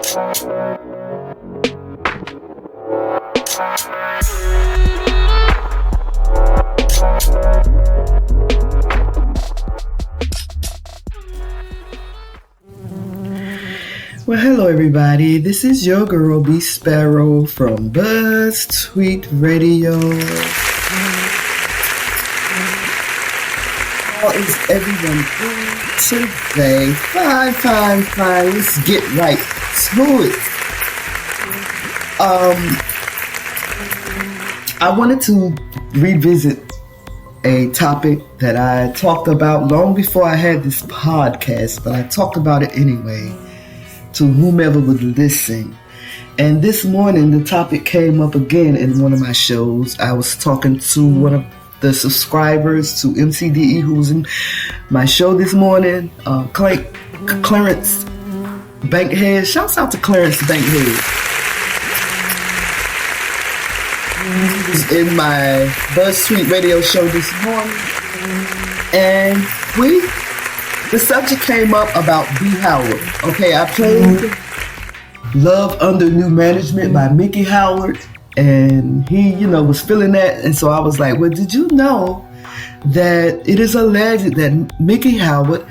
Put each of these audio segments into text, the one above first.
Well, hello everybody. This is your girl BeeSparrow from Buzzz Tweet Radio. How is everyone doing today? Fine. Let's get right to it. I wanted to revisit a topic that I talked about long before I had this podcast, but I talked about it anyway to whomever would listen. And this morning, the topic came up again in one of my shows. I was talking to one of the subscribers to MCDE who was in my show this morning, Clarence Bankhead. Shouts out to Clarence Bankhead. He was in my Buzzz Tweet Radio show this morning. And the subject came up about B.Howard. Okay, I played Love Under New Management by B.Howard, and he, was feeling that, and so I was like, well, did you know that it is alleged that B.Howard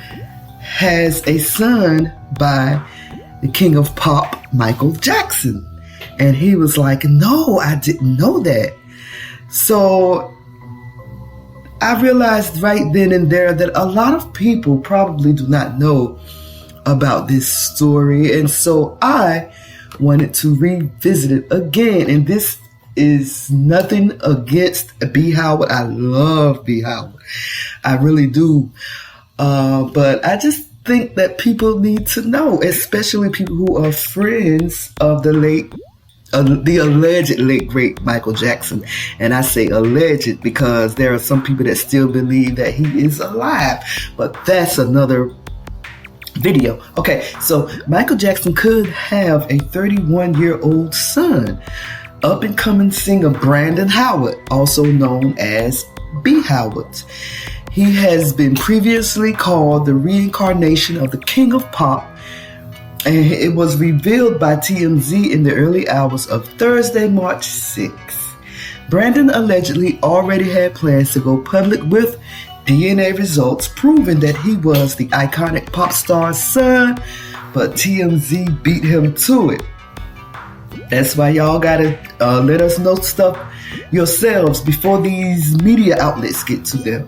has a son by the king of pop, Michael Jackson? And he was like, no, I didn't know that. So I realized right then and there that a lot of people probably do not know about this story. And so I wanted to revisit it again. And this is nothing against B.Howard. I love B.Howard. I really do. But I just think that people need to know, especially people who are friends of the alleged late great Michael Jackson. And I say alleged because there are some people that still believe that he is alive, but that's another video. Okay, so Michael Jackson could have a 31-year-old son, up and coming singer Brandon Howard, also known as B.Howard. He has been previously called the reincarnation of the king of pop, and it was revealed by TMZ in the early hours of Thursday, March 6th. Brandon allegedly already had plans to go public with DNA results proving that he was the iconic pop star's son, but TMZ beat him to it. That's why y'all gotta let us know stuff yourselves before these media outlets get to them.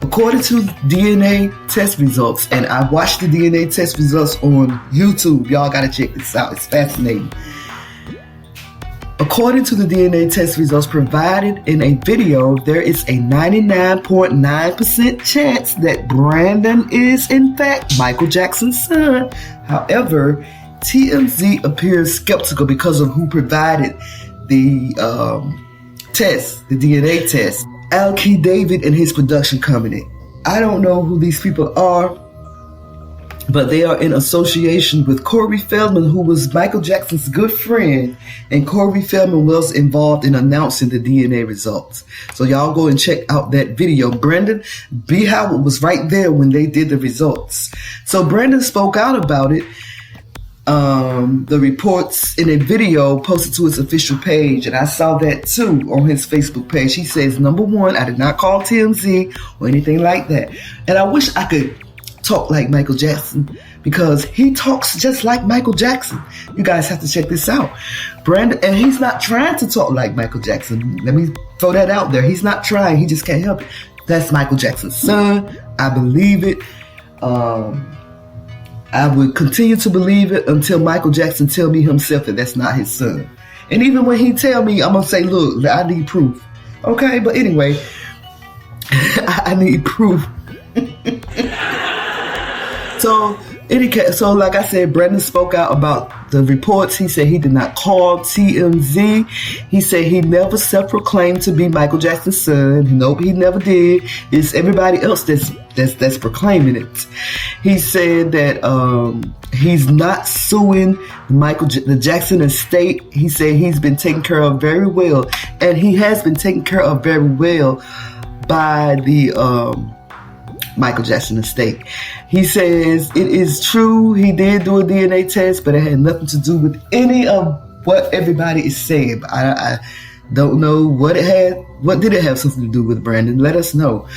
According to DNA test results, and I watched the DNA test results on YouTube. Y'all gotta check this out. It's fascinating. According to the DNA test results provided in a video, there is a 99.9% chance that Brandon is in fact Michael Jackson's son. However, TMZ appears skeptical because of who provided the test, the DNA test. Alki David and his production company. I don't know who these people are, but they are in association with Corey Feldman, who was Michael Jackson's good friend, and Corey Feldman was involved in announcing the DNA results. So y'all go and check out that video. Brandon B.Howard was right there when they did the results. So Brandon spoke out about it. The reports in a video posted to his official page, and I saw that too on his Facebook page. He says, number one, I did not call TMZ or anything like that. And I wish I could talk like Michael Jackson because he talks just like Michael Jackson. You guys have to check this out. Brandon, and he's not trying to talk like Michael Jackson. Let me throw that out there. He's not trying. He just can't help it. That's Michael Jackson's son. I believe it. I would continue to believe it until Michael Jackson tell me himself that that's not his son. And even when he tell me, I'm going to say, look, I need proof. Okay, but anyway, I need proof. So like I said, Brandon spoke out about the reports. He said he did not call TMZ. He said he never self-proclaimed to be Michael Jackson's son. Nope, he never did. It's everybody else that's proclaiming it. He said that he's not suing the Jackson estate. He said he's been taken care of very well, and he has been taken care of very well by the Michael Jackson estate. He says it is true he did do a DNA test, but it had nothing to do with any of what everybody is saying. I don't know what it had. What did it have something to do with, Brandon? Let us know.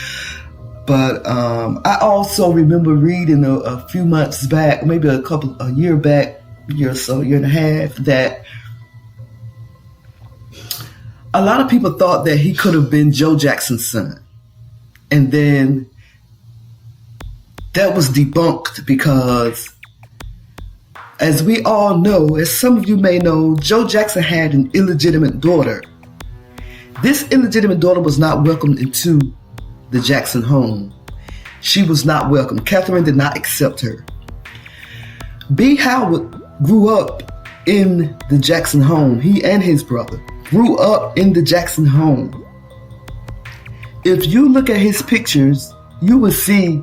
But I also remember reading a few months back, maybe a year back, year or so, year and a half, that a lot of people thought that he could have been Joe Jackson's son. And then that was debunked because, as we all know, as some of you may know, Joe Jackson had an illegitimate daughter. This illegitimate daughter was not welcomed into the Jackson home. She was not welcome. Catherine did not accept her. B.Howard grew up in the Jackson home. He and his brother grew up in the Jackson home. If you look at his pictures, you will see,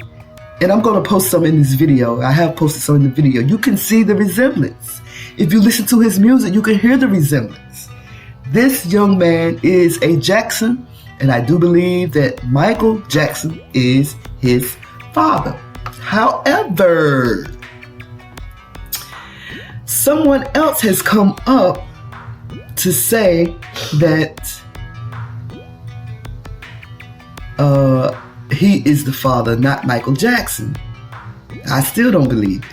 and I'm going to post some in this video. I have posted some in the video. You can see the resemblance. If you listen to his music, you can hear the resemblance. This young man is a Jackson, and I do believe that Michael Jackson is his father. However, someone else has come up to say that he is the father, not Michael Jackson. I still don't believe it.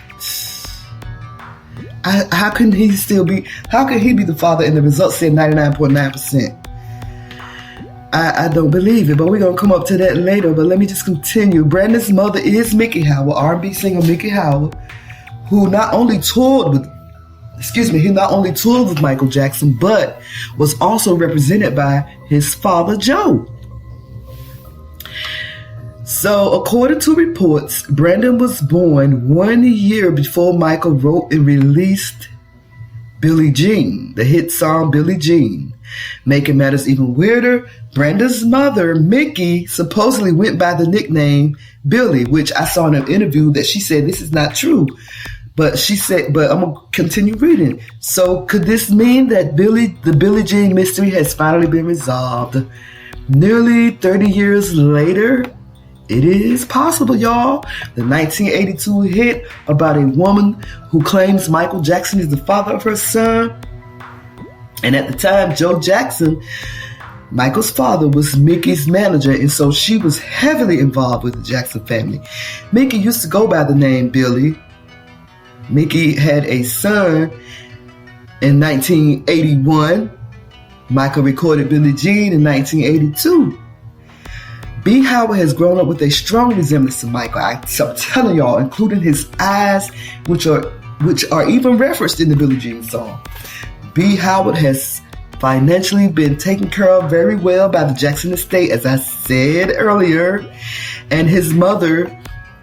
How can he be the father and the results say 99.9%? I don't believe it, but we're going to come up to that later. But let me just continue. Brandon's mother is Miki Howard, R&B singer Miki Howard, who not only toured with Michael Jackson, but was also represented by his father, Joe. So, according to reports, Brandon was born 1 year before Michael wrote and released Billie Jean, the hit song Billie Jean. Making matters even weirder, Brandon's mother, Miki, supposedly went by the nickname Billie, which I saw in an interview that she said this is not true. But she said, but I'm going to continue reading. So could this mean that the Billie Jean mystery has finally been resolved? Nearly 30 years later, it is possible, y'all. The 1982 hit about a woman who claims Michael Jackson is the father of her son. And at the time, Joe Jackson, Michael's father, was Miki's manager, and so she was heavily involved with the Jackson family. Miki used to go by the name Billie. Miki had a son in 1981. Michael recorded Billie Jean in 1982. B. Howard has grown up with a strong resemblance to Michael. I'm telling y'all, including his eyes, which are even referenced in the Billie Jean song. B. Howard has financially been taken care of very well by the Jackson estate, as I said earlier, and his mother,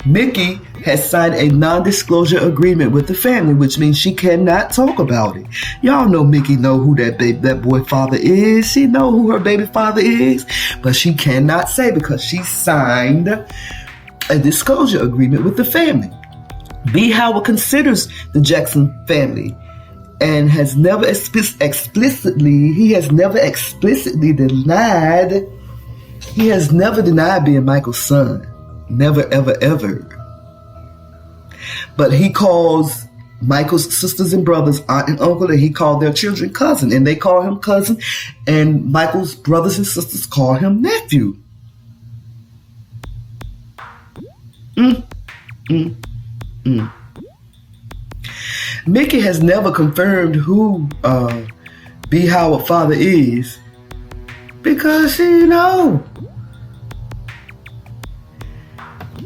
Miki, has signed a non-disclosure agreement with the family, which means she cannot talk about it. Y'all know Miki know who that boy father is. She know who her baby father is, but she cannot say because she signed a disclosure agreement with the family. B. Howard considers the Jackson family and has never explicitly denied. He has never denied being Michael's son. Never, ever, ever. But he calls Michael's sisters and brothers aunt and uncle, and he called their children cousin, and they call him cousin, and Michael's brothers and sisters call him nephew. Miki has never confirmed who B. Howard father is because she know.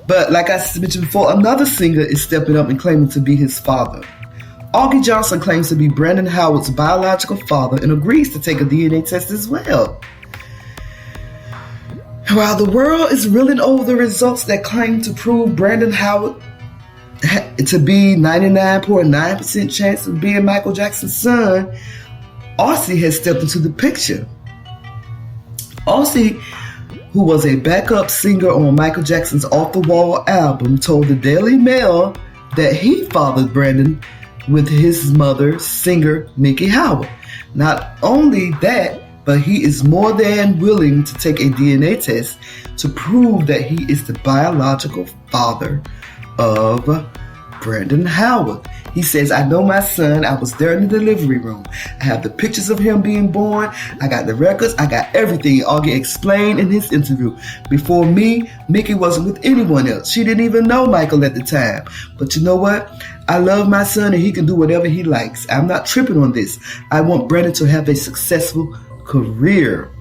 But like I mentioned before, another singer is stepping up and claiming to be his father. Augie Johnson claims to be Brandon Howard's biological father and agrees to take a DNA test as well. While the world is reeling over the results that claim to prove Brandon Howard to be 99.9% chance of being Michael Jackson's son, Aussie has stepped into the picture. Aussie, who was a backup singer on Michael Jackson's Off the Wall album, told the Daily Mail that he fathered Brandon with his mother, singer Miki Howard. Not only that, but he is more than willing to take a DNA test to prove that he is the biological father of Brandon Howard. He says, I know my son. I was there in the delivery room. I have the pictures of him being born. I got the records. I got everything. Augie explained in his interview. Before me, Mickey wasn't with anyone else. She didn't even know Michael at the time. But you know what? I love my son and he can do whatever he likes. I'm not tripping on this. I want Brandon to have a successful career.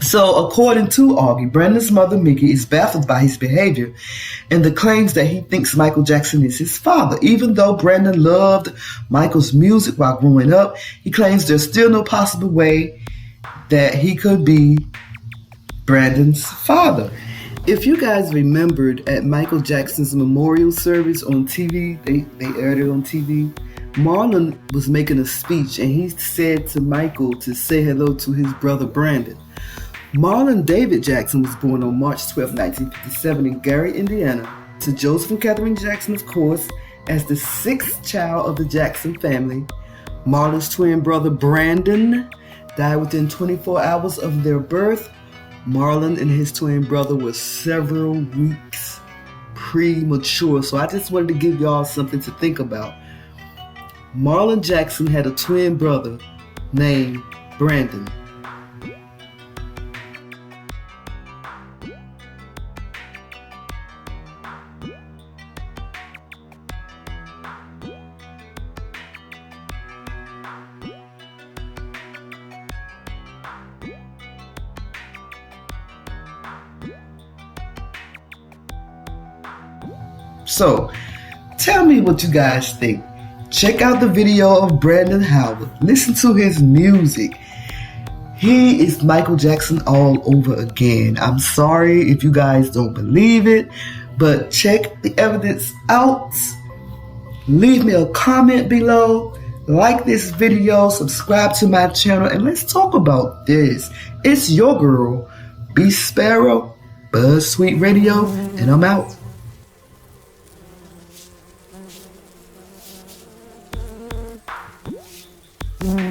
So, according to Augie, Brandon's mother, Mickey, is baffled by his behavior and the claims that he thinks Michael Jackson is his father. Even though Brandon loved Michael's music while growing up, he claims there's still no possible way that he could be Brandon's father. If you guys remembered at Michael Jackson's memorial service on TV, they aired it on TV, Marlon was making a speech and he said to Michael to say hello to his brother Brandon. Marlon David Jackson was born on March 12, 1957 in Gary, Indiana, to Joseph and Catherine Jackson, of course, as the sixth child of the Jackson family. Marlon's twin brother Brandon died within 24 hours of their birth. Marlon and his twin brother were several weeks premature, so I just wanted to give y'all something to think about. Marlon Jackson had a twin brother named Brandon. So, tell me what you guys think. Check out the video of Brandon Howard. Listen to his music. He is Michael Jackson all over again. I'm sorry if you guys don't believe it, but check the evidence out. Leave me a comment below. Like this video, subscribe to my channel, and let's talk about this. It's your girl, BeeSparrow, Buzzz Tweet Radio, and I'm out. Mm-hmm.